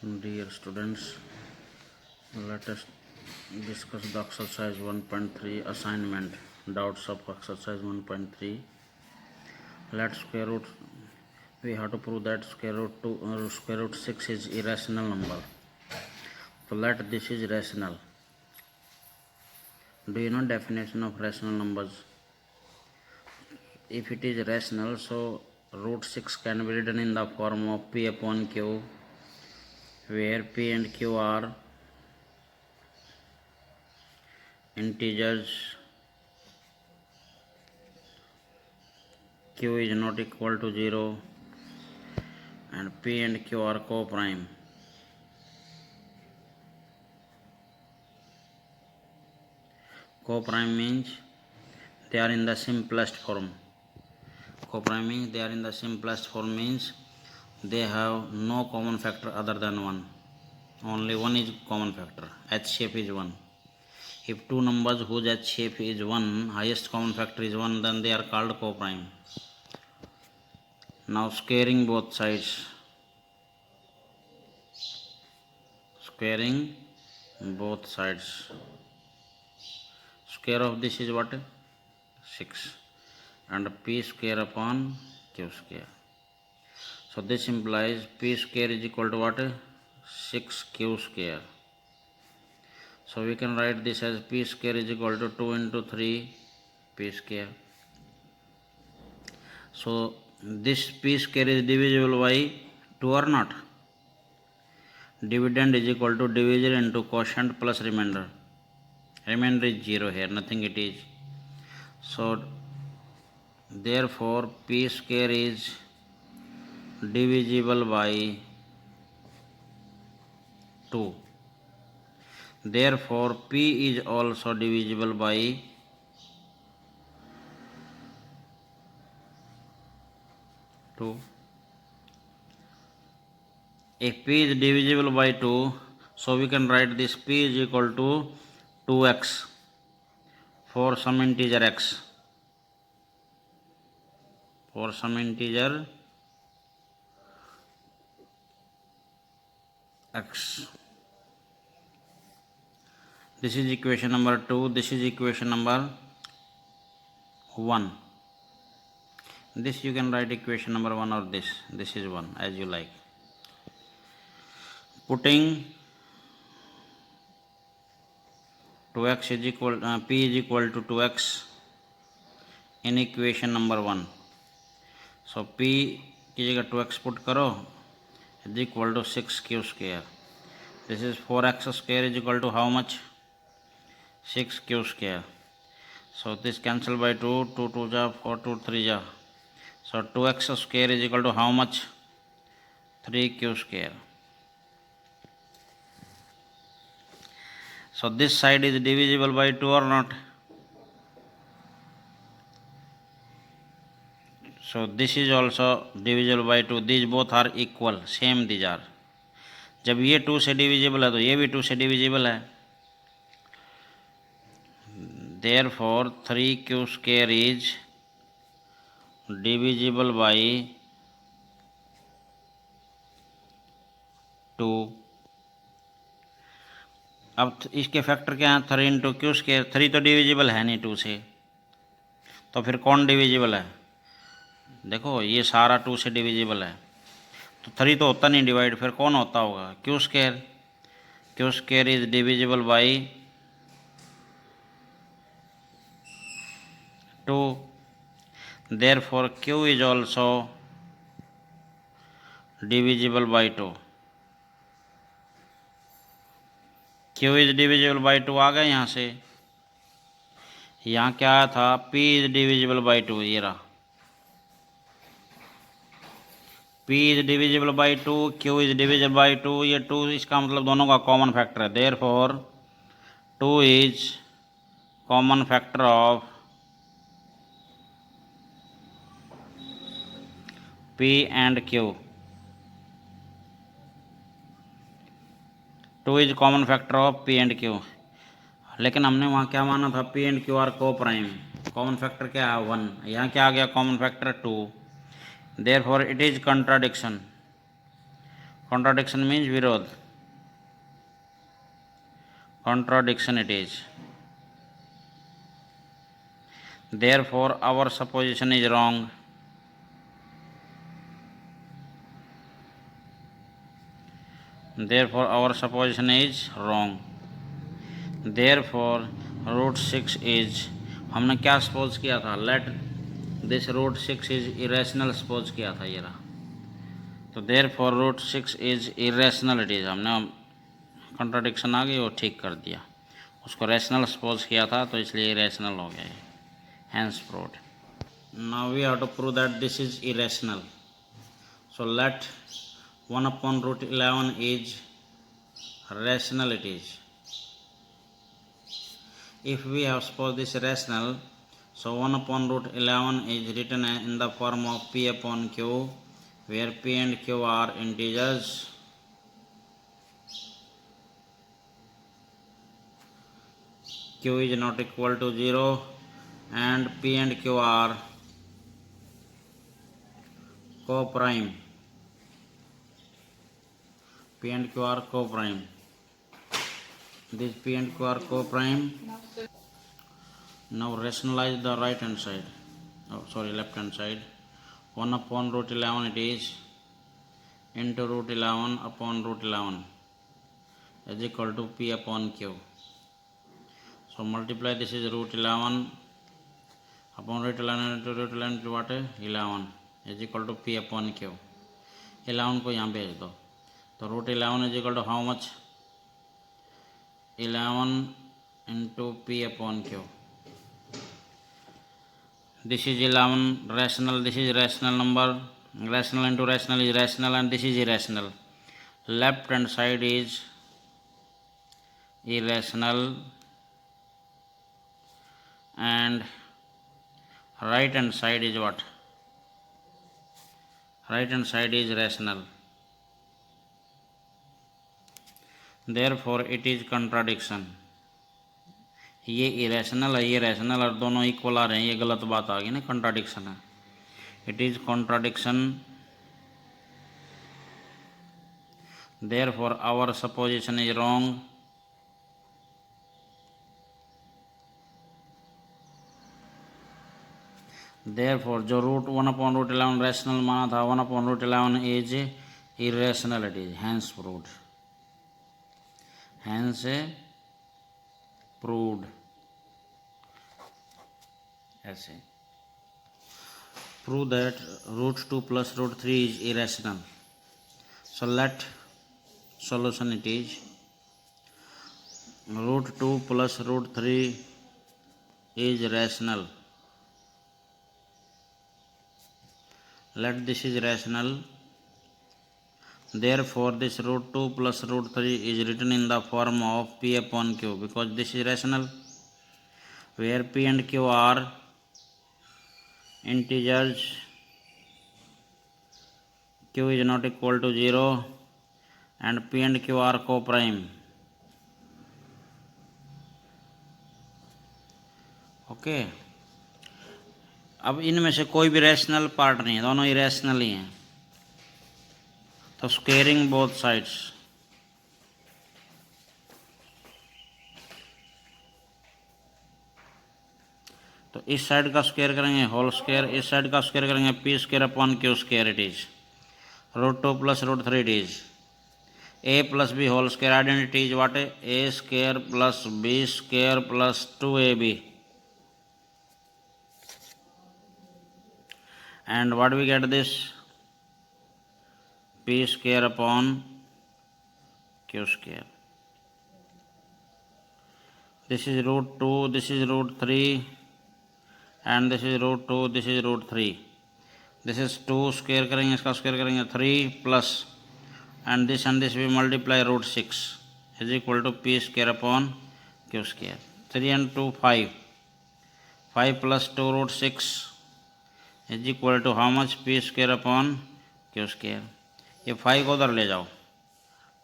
Dear students, let us discuss the exercise 1.3 assignment. Doubts of exercise 1.3. Let square root. We have to prove that square root 6 is irrational number. So let this is rational. Do you know definition of rational numbers? If it is rational, so root 6 can be written in the form of p upon q, where p and q are integers. Q is not equal to 0 and p and q are co-prime. Co-prime means they are in the simplest form. Co-prime means they are in the simplest form means they have no common factor other than 1. Only one is common factor. H shape is 1. If two numbers whose H shape is 1, highest common factor is 1, then they are called co-prime. Now squaring both sides. Squaring both sides. Square of this is what? 6. And p square upon q square. So this implies p square is equal to what? 6q square. So we can write this as p square is equal to 2 into 3 p square. So this p square is divisible by 2 or not? Dividend is equal to divisor into quotient plus remainder. Remainder is 0 here, nothing it is. So therefore p square is divisible by 2. Therefore p is also divisible by 2. If p is divisible by 2, so we can write this p is equal to 2x for some integer x. For some integer x. This is equation number 2. This is equation number 1. This you can write equation number 1 or this. This is 1 as you like. Putting 2x is equal p is equal to 2x in equation number 1. So p की जगह 2x put करो is equal to 6q square. This is 4x square is equal to how much? 6q square. So this cancel by 2, 2 2 ja, 4 2 3 ja. So 2x square is equal to how much? 3q square. So this side is divisible by 2 or not? So this is also divisible by 2. These both are equal, same these are. जब ये 2 से divisible है तो ये भी 2 से divisible है. Therefore 3q square is divisible by 2. अब इसके फैक्टर क्या है? 3 इंटू क्यू स्क्वायर. 3 तो डिविजिबल है नहीं 2 से, तो फिर कौन डिविजिबल है? देखो ये सारा 2 से डिविजिबल है, तो 3 तो होता नहीं डिवाइड, फिर कौन होता होगा? Q square. Q square is divisible by 2. Therefore Q is also divisible by 2. Q is divisible by 2 आ गया यहाँ से. यहाँ क्या आया था? p is divisible by 2. ये रहा p is divisible by 2, q is divisible by 2. ये 2 इसका मतलब दोनों का कॉमन फैक्टर है. Therefore 2 is common factor of p and q. 2 is common factor of p and q. लेकिन हमने वहाँ क्या माना था? p एंड q आर को प्राइम. कॉमन फैक्टर क्या है? 1. यहाँ क्या आ गया? Common factor 2. Therefore it is contradiction. Contradiction means विरोध, contradiction it is. Therefore our supposition is wrong. Therefore our supposition is wrong. Therefore root 6 is, हमने क्या suppose किया था, let this root 6 is irrational suppose किया था ये रहा, तो therefore root 6 is irrational it is, हमने कॉन्ट्राडिक्शन आ गई वो ठीक कर दिया, उसको रैशनल सपोज किया था तो इसलिए इरेशनल हो गया, hence proved. Now we have to prove that this is irrational. So let 1/√11 is rational it is. If we have supposed this rational, so 1/√11 is written in the form of P upon Q, where P and Q are integers. Q is not equal to 0 and P and Q are co-prime. P and Q are co-prime. This P and Q are co-prime. Now rationalize the right hand side. Left hand side. 1/√11 it is into √11 upon √11 is equal to P upon Q. So multiply this is √11 upon √11 into √11 to what? 11 is equal to P upon Q. 11 को यहाँ भेज दो तो √11 is equal to how much? 11 into P upon Q. This is 11 rational, this is rational number, rational into rational is rational and this is irrational. Left hand side is irrational and right hand side is what? Right hand side is rational. Therefore it is contradiction. ये irrational है, ये rational और दोनों equal आ रहे हैं, ये गलत बात आ गई ना, कॉन्ट्राडिक्शन है. It is contradiction. Therefore our supposition is wrong. Therefore जो √1/√11 रैशनल माना था, 1/√11 is irrational it is, hence proved. Hence proved. ऐसे prove that √2 plus √3 is irrational. So let solution it is √2 plus √3 is rational. Let this is rational. Therefore this √2 plus √3 is written in the form of P upon Q, because this is rational, where P and Q are integers. Q is not equal to 0 and P and Q are co-prime. Okay. अब इनमें से कोई भी rational part नहीं है, दोनों irrational ही हैं, तो स्क्वेयरिंग बोथ साइड्स. तो इस साइड का स्क्वायर करेंगे होल स्क्वायर, इस साइड का स्क्वायर करेंगे p square upon q square. It is √2 plus √3 it is a plus b whole square. Identity is what? a square plus b square plus 2ab. And what we get this? P square upon Q square. This is √2, this is √3 and this is √2, this is √3. This is 2 square करेंगे, इसका square करेंगे 3 plus and this we multiply √6 is equal to P square upon Q square. 3 and 2 5. 5 plus 2 √6 is equal to how much? P square upon Q square. ये 5 को उधर ले जाओ.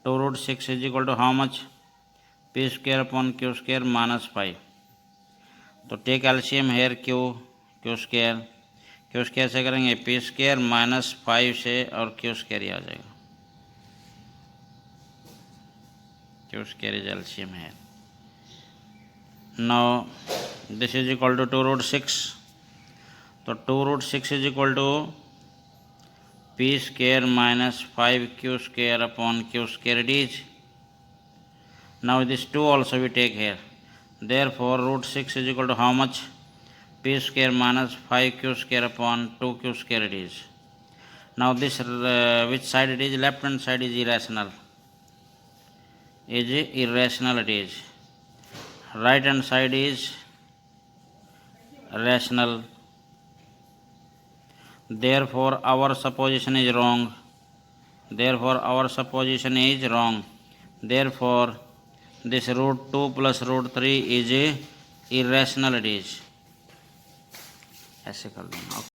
2 √6 is equal to how much? P square upon Q square minus 5. तो take LCM here Q square से करेंगे P square minus 5 से और Q स्क्वायर ही आ जाएगा. q square is LCM here. Now this is equal to 2 root 6. So 2 root 6 is equal to p square minus 5q square upon q square it is. Now this 2 also we take here. Therefore root 6 is equal to how much? P square minus 5q square upon 2q square it is. Now this which side it is? Left hand side is irrational. Is irrational it is. Right hand side is rational. Therefore our supposition is wrong. Therefore this root 2 plus root 3 is irrational it is. ऐसे कर देना.